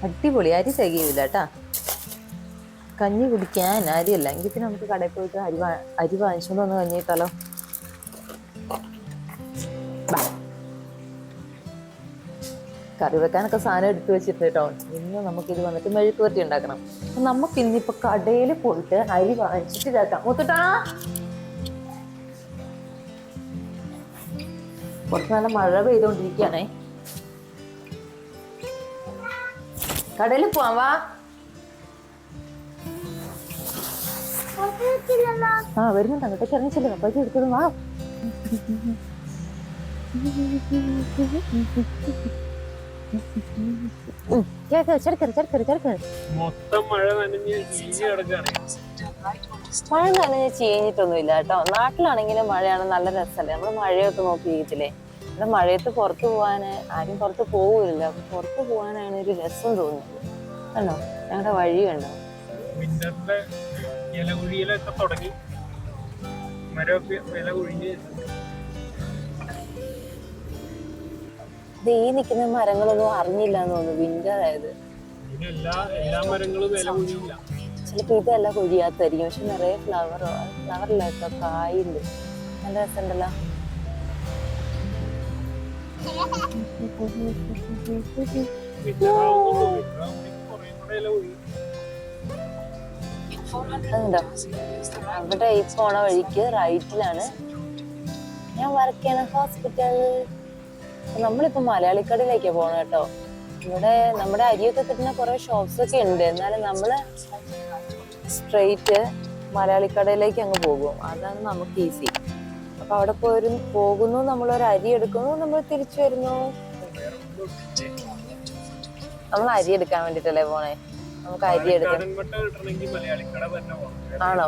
അടിപൊളി. അരി തികയില്ല കേട്ടാ. കഞ്ഞി കുടിക്കാൻ അരിയല്ല എങ്കിൽ പിന്നെ നമുക്ക് കടയിൽ പോയിട്ട് അരി വാങ്ങിച്ചോണ്ട് വന്ന് കഞ്ഞി ഇട്ടാലോ. കറി വെക്കാനൊക്കെ സാധനം എടുത്തു വെച്ചിട്ട് കേട്ടോ. ഇന്ന് നമുക്കിത് വന്നിട്ട് മെഴുക്ക് വരട്ടി ഉണ്ടാക്കണം. അപ്പൊ നമുക്ക് ഇന്നിപ്പോ കടയിൽ പോയിട്ട് അരി വാങ്ങിച്ചിട്ട് കേൾക്കാം. മുത്തുട്ടാ, കുറച്ച് നല്ല മഴ പെയ്തോണ്ടിരിക്കുകയാണേ. കടയിൽ പോവാൻ വാ. വരുന്നുണ്ട്. അങ്ങോട്ടേക്ക് ഇറങ്ങിച്ചില്ല. അപ്പോഴേക്ക് എടുത്തത് വാ. മഴ നനഞ്ഞ് ചീഞ്ഞിട്ടൊന്നുമില്ല കേട്ടോ. നാട്ടിലാണെങ്കിലും മഴയാണ്, നല്ല രസമല്ലേ. നമ്മള് മഴയൊക്കെ നോക്കിയിരിക്കത്തില്ലേ. ഇവിടെ മഴയത്ത് പുറത്തു പോവാന് ആരും പുറത്ത് പോവില്ല. അപ്പൊ പുറത്തു പോവാനാണ് ഒരു രസം തോന്നുന്നത്. കണ്ടോ ഞങ്ങളുടെ വഴി കണ്ടോ. ഈ നിൽക്കുന്ന മരങ്ങളൊന്നും അറിഞ്ഞില്ല എന്ന് തോന്നുന്നു വിന്റർ ആയത്. ചിലപ്പോ ഇതെല്ലാം കൊഴിയാത്തായിരിക്കും. പക്ഷെ നിറയെ ഫ്ലവറില്ല കേട്ടോ, കായുണ്ട്. നല്ല രസമുണ്ടല്ലോ. അതുണ്ടോ അവിടെ ഈ പോണ വഴിക്ക് റൈറ്റിലാണ് ഞാൻ വർക്ക് ചെയ്യണ ഹോസ്പിറ്റൽ. നമ്മളിപ്പോ മലയാളിക്കടയിലേക്കാ പോണ കേട്ടോ. ഇവിടെ നമ്മുടെ അരിയൊക്കെ കിട്ടുന്ന കുറെ ഷോപ്സ് ഒക്കെ ഉണ്ട്. എന്നാലും നമ്മള് സ്ട്രെയിറ്റ് മലയാളിക്കടയിലേക്ക് അങ്ങ് പോകും. അതാണ് നമുക്ക് ഈസി. അപ്പൊ അവിടെ പോകുന്നു, നമ്മളൊരു അരി എടുക്കുന്നു, നമ്മൾ തിരിച്ചു വരുന്നു. നമ്മൾ അരി എടുക്കാൻ വേണ്ടിട്ടല്ലേ പോണേ. നമുക്ക് അരി എടുക്കാം. ആണോ?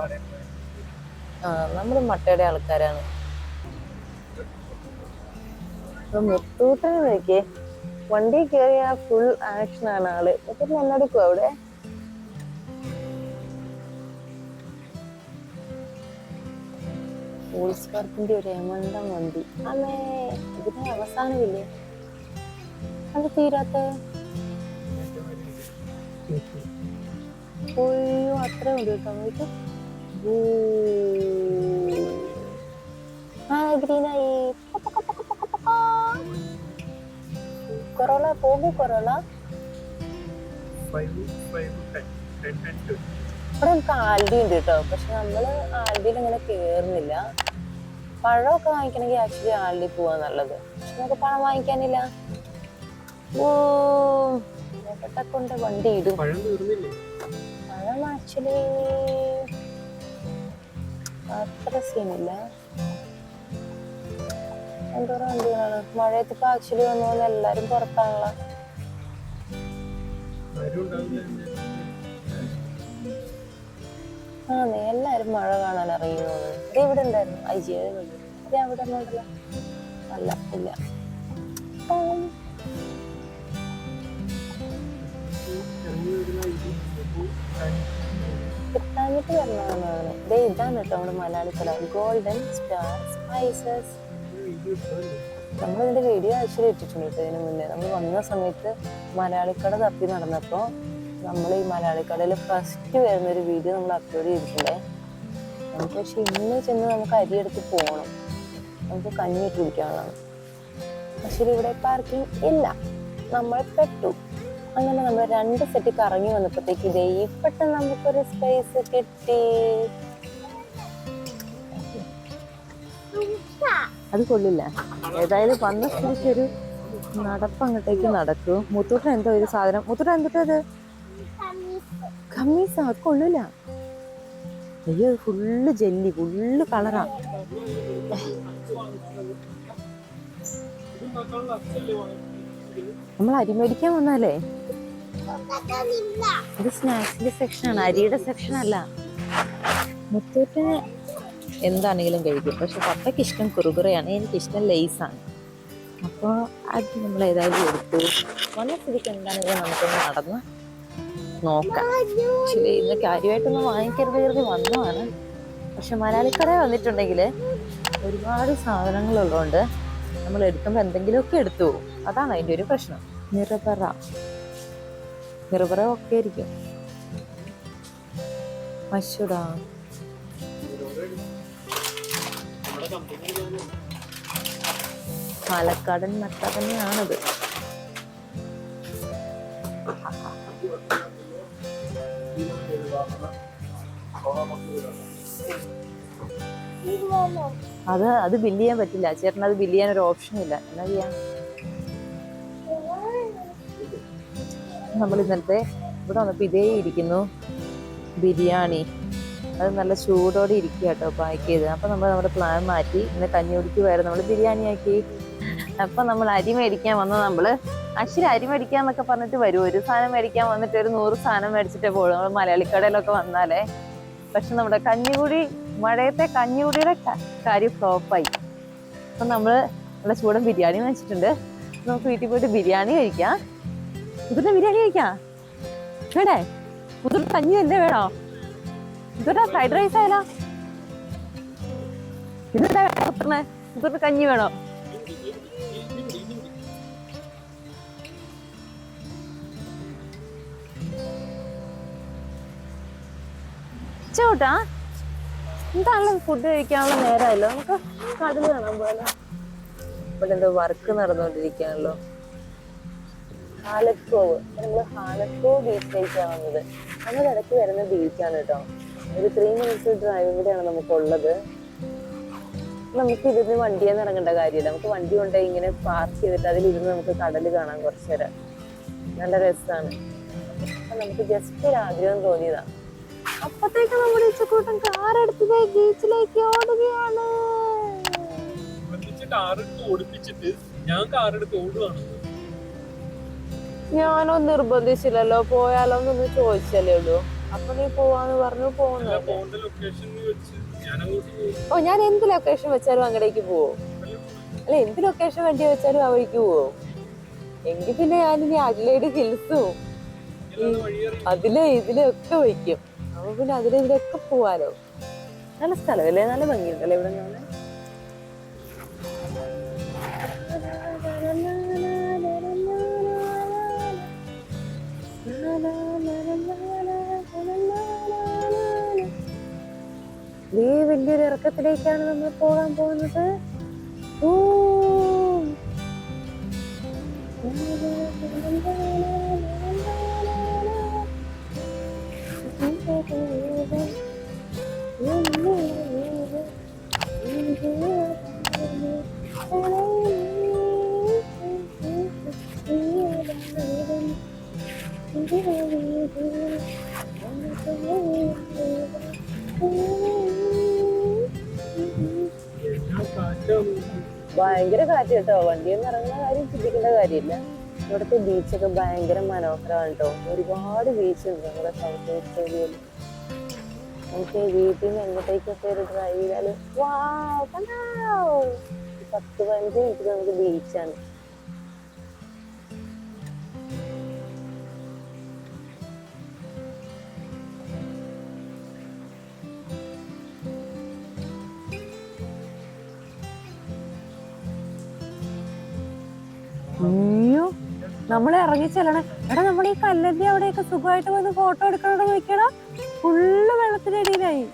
നമ്മള് മട്ടയുടെ ആൾക്കാരാണ്. മുത്തൂട്ടനെ നോക്കിയേ, വണ്ടി കയറിയ ഫുൾ ആക്ഷൻ ആണ് ആള്. മുത്തൂട്ട് നന്നെടുക്കുവോ അവിടെ? ൂൾസ്പാർക്കിന്റെ ഒരു എമണ്ടം വണ്ടി. അമ്മേ, ഇതിന് അവസാനമില്ലേ? അത് തീരാത്ത. അയ്യോ, അത്ര ഉണ്ട് കേട്ടോ. നോക്ക്. ഗ്രീനായി. കൊറോള പോകൂ. കൊറോള ഇവിടെ നമുക്ക് ആൽഡി ഉണ്ട് കേട്ടോ. പക്ഷെ നമ്മള് ആൽഡിയിൽ ഇങ്ങനെ കേറുന്നില്ല. പഴമൊക്കെ വാങ്ങിക്കണമെങ്കിൽ ആക്ച്വലി ആൽഡി പോവാ നല്ലത്. പക്ഷെ നമുക്ക് പഴം വാങ്ങിക്കാനില്ല. ഓ, എവിടെ കൊണ്ട് വണ്ടി ഇടും. പഴം ആക്ച്വലി അത്ര സീനില്ല. എന്തോരം വണ്ടികളാണ് മഴയത്ത്. ഇപ്പൊ ആക്ച്വലി വന്നു പോലെ എല്ലാരും പുറത്താണല്ലോ. എല്ലാരും മഴ കാണാൻ ഇറങ്ങിയത്. ഇത് ഇവിടെ ഉണ്ടായിരുന്നു. ഇത് അവിടെ ഉണ്ടല്ലോ. അല്ല, ഇല്ല. കിട്ടാഞ്ഞിട്ട് വരണതാണ്. ഇതാണ് കേട്ടോ നമ്മുടെ മലയാളിക്കട, ഗോൾഡൻ സ്റ്റാർ സ്പൈസസ്. നമ്മളിതിന്റെ വീഡിയോ ആക്ച്വലി ഇട്ടിട്ടുണ്ട് കേട്ടോ. ഇതിന് മുന്നേ നമ്മൾ വന്ന സമയത്ത് മലയാളിക്കട തപ്പി നടന്നപ്പോ നമ്മൾ ഈ മലയാളിക്കടയിൽ ഫസ്റ്റ് വരുന്നൊരു വീഡിയോ നമ്മൾ അപ്ലോഡ് ചെയ്തിട്ടുണ്ടേ. നമുക്ക് പക്ഷെ ഇന്ന് ചെന്ന് നമുക്ക് അരിയെടുത്ത് പോകണം. നമുക്ക് കഞ്ഞിട്ട് കുടിക്കാനുള്ളതാണ്. പക്ഷെ ഇവിടെ പാർക്കിംഗ് ഇല്ല. നമ്മൾ പെട്ടു. അങ്ങനെ നമ്മൾ 2 സെറ്റ് കറങ്ങി വന്നപ്പോഴത്തേക്ക് ഇതേ പെട്ടെന്ന് നമുക്കൊരു സ്പേസ് കിട്ടി. അത് കൊള്ളില്ല. ഏതായാലും വന്ന സ്ഥിതിക്കൊരു നടപ്പ് അങ്ങോട്ടേക്ക് നടക്കൂ. മുത്തൂട്ടൻ എന്തോ ഒരു സാധനം. മുത്തൂട്ടൻ എന്തിട്ടത്? കമ്മീസാ. അത് കൊള്ളില്ല. അയ്യോ, ഫുള്ള് ജെല്ലി, ഫുള്ള് കളറാ. നമ്മൾ അരി മേടിക്കാൻ വന്നാലേ ഇത് സ്നാക്സിന്റെ സെക്ഷനാണ്, അരിയുടെ സെക്ഷൻ അല്ല. മുത്തൂട്ടിന് എന്താണെങ്കിലും കഴിക്കും. പക്ഷെ പപ്പയ്ക്ക് ഇഷ്ടം കുറുകുറയാണ്, എനിക്കിഷ്ടം ലേസാണ്. അപ്പോൾ അത് നമ്മൾ ഏതായാലും എടുത്തു. വന്ന സ്ഥിതിക്ക് എന്താണെങ്കിലും നമുക്കൊന്ന് നടന്ന് നോക്കാം. ആക്ച്വലി ഇന്ന് കാര്യമായിട്ടൊന്നും വാങ്ങിക്കരുത് വന്നതാണ്. പക്ഷെ മലയാളിക്കടയിൽ വന്നിട്ടുണ്ടെങ്കിൽ ഒരുപാട് സാധനങ്ങളുള്ളതുകൊണ്ട് നമ്മൾ എടുക്കുമ്പോൾ എന്തെങ്കിലുമൊക്കെ എടുത്തു പോകും. അതാണ് അതിൻ്റെ ഒരു പ്രശ്നം. നിറപറ വെറുതെ ഒക്കെ ആയിരിക്കും. മഷൂടാ പാലക്കാടൻ മട്ട തന്നെയാണത്. അത് ബില്ല് ചെയ്യാൻ പറ്റില്ല ചേട്ടൻ, അത് ബില്ല് ചെയ്യാൻ ഒരു ഓപ്ഷൻ ഇല്ല. എന്നാ ചെയ്യാം? നമ്മൾ ഇന്നലത്തെ ഇവിടെ വന്നപ്പോൾ ഇതേ ഇരിക്കുന്നു ബിരിയാണി. അത് നല്ല ചൂടോടെ ഇരിക്കുക കേട്ടോ പാക്ക് ചെയ്ത്. അപ്പം നമ്മൾ നമ്മുടെ പ്ലാൻ മാറ്റി, ഇന്ന് കഞ്ഞിക്കുടിക്ക് വരെ നമ്മൾ ബിരിയാണി ആക്കി. അപ്പം നമ്മൾ അരി മേടിക്കാൻ വന്നത്, അശ്വരി അരി മേടിക്കാന്നൊക്കെ പറഞ്ഞിട്ട് വരും. ഒരു സാധനം മേടിക്കാൻ വന്നിട്ട് ഒരു 100 സാധനം മേടിച്ചിട്ടേ പോകും നമ്മൾ മലയാളിക്കടയിലൊക്കെ വന്നാലേ. പക്ഷെ നമ്മുടെ മഴയത്തെ കഞ്ഞിക്കുടിയുടെ കാര്യം ഫ്ലോപ്പായി. അപ്പം നമ്മൾ നല്ല ചൂടൻ ബിരിയാണി മേടിച്ചിട്ടുണ്ട്. നമുക്ക് വീട്ടിൽ പോയിട്ട് ബിരിയാണി കഴിക്കാം. മുതിർന്ന ബിരിയാണി കഴിക്കാം വേണ്ടേ? മുതിർന്ന കഞ്ഞി അല്ലേ വേണോ? മുതിർന്ന ഫ്രൈഡ് റൈസ് ആയാലോ? ഇതെന്താ മുതിർന്ന കഞ്ഞി വേണോ? ചോട്ടാ എന്താണല്ലോ ഫുഡ് കഴിക്കാനുള്ള നേരമല്ലോ. നമുക്ക് കടൽ കാണാൻ പോലെ. ഇവിടെ എന്തോ വർക്ക് നടന്നുകൊണ്ടിരിക്കുകയാണല്ലോ. ഹാലക്കോവ്, നമ്മള് ഹാലക്കോവ് ബീച്ചിലേക്കാണ് വന്നത്. നമ്മുടെ ഇടയ്ക്ക് വരുന്ന ബീച്ചാണ് കേട്ടോ. ഒരു 3 മിനിറ്റ്സ് ഡ്രൈവ് കൂടെയാണ് നമുക്കുള്ളത്. നമുക്ക് ഇതിന് വണ്ടിയെന്ന് ഇറങ്ങേണ്ട കാര്യമില്ല. നമുക്ക് വണ്ടി കൊണ്ടുപോയി ഇങ്ങനെ പാർക്ക് ചെയ്തിട്ട് അതിലിരുന്ന് നമുക്ക് കടൽ കാണാൻ കുറച്ചു നേരം. നല്ല രസമാണ്. അപ്പൊ നമുക്ക് ജസ്റ്റ് ഒരു ആഗ്രഹം തോന്നിയതാ. അപ്പത്തേക്ക് നമ്മുടെ ഉച്ചക്കൂട്ടം കാറെടുത്തത് ബീച്ചിലേക്ക് ഓടുകയാണ്. ഞാനോ നിർബന്ധിച്ചില്ലല്ലോ, പോയാലോന്നൊന്ന് ചോദിച്ചല്ലേ ഉള്ളൂ. അപ്പൊ നീ പോവാന്ന് പറഞ്ഞു പോകുന്നു. ഓ, ഞാൻ എന്ത് ലൊക്കേഷൻ വെച്ചാലും അങ്ങടേക്ക് പോവോ? അല്ല, എന്ത് ലൊക്കേഷൻ വണ്ടി വെച്ചാലും ആ വഴിക്ക് പോവോ? എങ്കിൽ പിന്നെ ഞാനിനി അഡ്ലൈഡ് ഹിൽസും ഇതിലൊക്കെ വയ്ക്കും. അപ്പൊ പിന്നെ ഇതിലൊക്കെ പോവാലോ. നല്ല സ്ഥലമല്ലേ, നല്ല ഭംഗിയുണ്ടല്ലേ ഇവിടെ കാണാൻ. വലിയൊരു ഇറക്കത്തിലേക്കാണ് നമ്മൾ പോകാൻ പോകുന്നത്. ഭയങ്കര കാറ്റ് കേട്ടോ. വണ്ടിയിൽ നിന്ന് ഇറങ്ങുന്ന കാര്യം ചിന്തിക്കേണ്ട കാര്യമില്ല. ഇവിടുത്തെ ബീച്ചൊക്കെ ഭയങ്കര മനോഹരമാണ് കേട്ടോ. ഒരുപാട് ബീച്ച് ഉണ്ട് നമ്മുടെ സൗത്ത് ഓസ്ട്രേലിയയിൽ. നമുക്ക് വീട്ടിൽ നിന്ന് എങ്ങോട്ടേക്കൊക്കെ ഒരു ഡ്രൈവ് ചെയ്താല് 10-15 മിനിറ്റ് നമുക്ക് ബീച്ചാണ്. അയ്യോ, നമ്മളെ ഇറങ്ങി ചെല്ലണേ. എടാ, നമ്മൾ ഈ കല്ലന്റെ അവിടെയൊക്കെ സുഖമായിട്ട് വന്ന് ഫോട്ടോ എടുക്കണോ നോക്കിയടാ. ഫുള്ള് വെള്ളത്തിനടിയിലായി.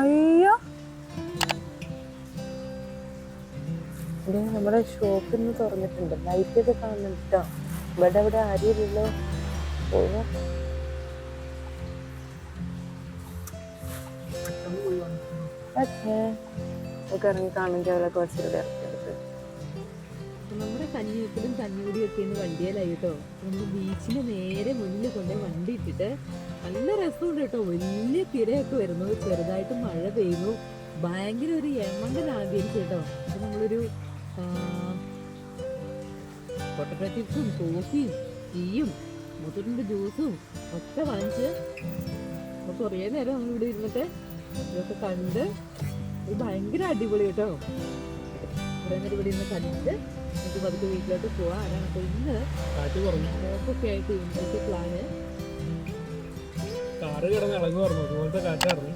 അയ്യോ, നമ്മുടെ ഷോപ്പിൽ നിന്ന് തുറന്നിട്ടുണ്ട്. ലൈറ്റ് ഒക്കെ കാണുന്നുണ്ടോ? ഇവിടെ ആരുമില്ലല്ലോ. ഒക്കെ ഇറങ്ങി കാണുമെങ്കിൽ അവരെ കുറച്ചുകൂടെ ഇറക്കിയെടുത്ത്. നമ്മുടെ കഞ്ഞിവെക്കലും കഞ്ഞികുടിയും ഒക്കെ ഇന്ന് വണ്ടിയിലായി കേട്ടോ. നമ്മൾ ബീച്ചിന് നേരെ മുന്നിൽ കൊണ്ടുപോയി വണ്ടി ഇട്ടിട്ട് നല്ല രസമുണ്ട് കേട്ടോ. വലിയ തിരയൊക്കെ വരുന്നു, ചെറുതായിട്ട് മഴ പെയ്യുന്നു. ഭയങ്കര ഒരു യമണ്ടൻ ആംബിയൻസ് കേട്ടോ. അപ്പൊ നമ്മളൊരു പൊട്ടറ്റോ ചിപ്സും കോഫിയും ടീയും മുത്തൂറ്റിന്റെ ജ്യൂസും ഒക്കെ വാങ്ങിച്ച് കുറേ നേരം നമ്മൾ ഇവിടെ ഇരുന്നിട്ട് ഇതൊക്കെ കണ്ട് ഭയങ്കര അടിപൊളി കേട്ടോ. കുറേ നേരം ഇവിടെ ഇരുന്ന് കണ്ടിട്ട് നമുക്ക് പതുക്കെ വീട്ടിലോട്ട് പോവാം. ആരാണ് അപ്പൊ ഇന്ന് മോക്കൊക്കെ ആയിട്ട് ഇന്നത്തെ പ്ലാന് കാറ് കിടന്ന് ഇളകു പറഞ്ഞു. അതുപോലത്തെ കാറ്റായിരുന്നു.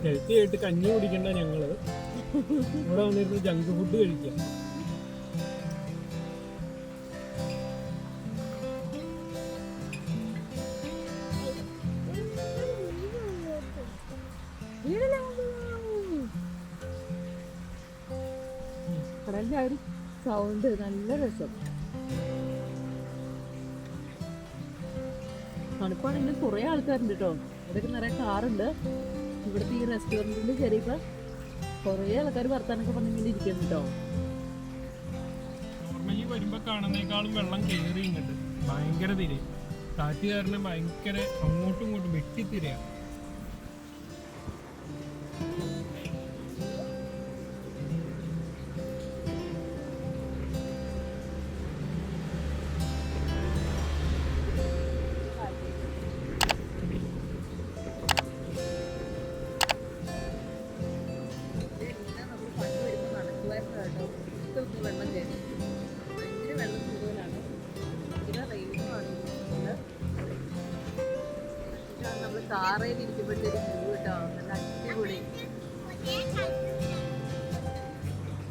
ഹെൽത്തി ആയിട്ട് കഞ്ഞി കുടിക്കണ്ട ഞങ്ങള് ഇവിടെ വന്നിരുന്ന് ജങ്ക് ഫുഡ് കഴിക്കാം. ആ ഒരു സൗണ്ട് നല്ല രസം. തണുപ്പാണെങ്കിൽ കുറേ ആൾക്കാരുണ്ട് കേട്ടോ. ഇവിടെയൊക്കെ നിറയെ കാറുണ്ട്. ഇവിടുത്തെ ഈ റെസ്റ്റോറൻറ്റിൽ കയറിയപ്പോൾ കുറേ ആൾക്കാർ വർത്താനൊക്കെ പറഞ്ഞിങ്ങനെ ഇരിക്കുന്നു കേട്ടോ. നോർമലി വരുമ്പോ കാണുന്നേക്കാളും വെള്ളം കയറി ഇങ്ങോട്ട് ഭയങ്കര തിര. കാറ്റ് കാരണം ഭയങ്കര അങ്ങോട്ടും ഇങ്ങോട്ടും വെട്ടിത്തിരയാണ്. വെള്ളം കയറി ഭയങ്കര വെള്ളം കൂടുതലാണ്. ഭയങ്കര റെയിനുമാണ് നമ്മൾ കാറയിൽ ഇരിക്കുമ്പോഴത്തേക്ക് വ്യൂ കേട്ടോ. നല്ല അടിപൊളി.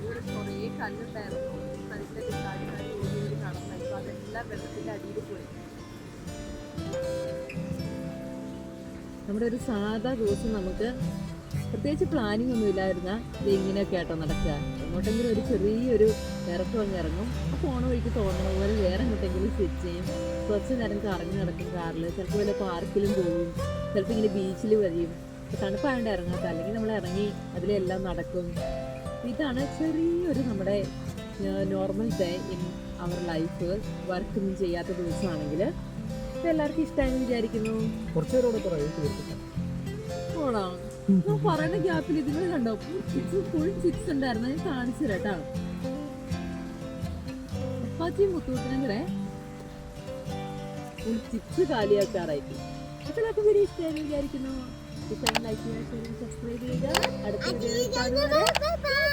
ഇവിടെ കുറേ കല്ലുണ്ടായിരുന്നു. കല്ലിലൊക്കെ ചാടി ചാടി ഓടി ഓടി നടന്നു. ഇപ്പൊ അതെല്ലാം വെള്ളത്തിന്റെ അടിയിൽ പോയി. നമ്മുടെ ഒരു സാധാ ദിവസം നമുക്ക് പ്രത്യേകിച്ച് പ്ലാനിങ് ഒന്നും ഇല്ലായിരുന്ന ഇങ്ങനെയൊക്കെ ആട്ടോ നടക്കുക. എങ്ങോട്ടെങ്കിലും ഒരു ചെറിയൊരു ഇറക്കം അങ്ങ് ഇറങ്ങും. ആ പോണ വഴിക്ക് തോന്നണ പോലെ വേറെ എങ്ങോട്ടെങ്കിലും സ്വിച്ച് ചെയ്യും. കുറച്ച് നേരം കറങ്ങി നടക്കും കാറിൽ. ചിലപ്പോൾ വല്ല പാർക്കിലും പോകും. ചിലപ്പോൾ ഇങ്ങനെ ബീച്ചിൽ വരും. തണുപ്പായതുകൊണ്ട് ഇറങ്ങാത്ത, അല്ലെങ്കിൽ നമ്മൾ ഇറങ്ങി അതിലെല്ലാം നടക്കും. ഇതാണ് ചെറിയൊരു നമ്മുടെ normal day in our life. വർക്കൊന്നും ചെയ്യാത്ത ദിവസമാണെങ്കിൽ എല്ലാവർക്കും ഇഷ്ടമായെന്ന് വിചാരിക്കുന്നു. കുറച്ചുപേരോടെ പറയും ഓണോ ഞാൻ പറയുന്ന ഗ്യാപ്പിൽ ഇതിന് കണ്ടോ ഫുൾ ചിപ്സ് ഉണ്ടായിരുന്നു. ഞാൻ കാണിച്ചു തരാട്ടാ. അപ്പാച്ചിയും മുത്തൂട്ടിനും കൂടെ ഫുൾ ചിപ്സ് കാലിയാക്കാറായിട്ട്. അപ്പൊ എല്ലാവർക്കും വീഡിയോ ഇഷ്ടമായെന്ന് വിചാരിക്കുന്നു. ലൈക്ക് ചെയ്യുക, സബ്സ്ക്രൈബ് ചെയ്യുക. അടുത്ത വീഡിയോ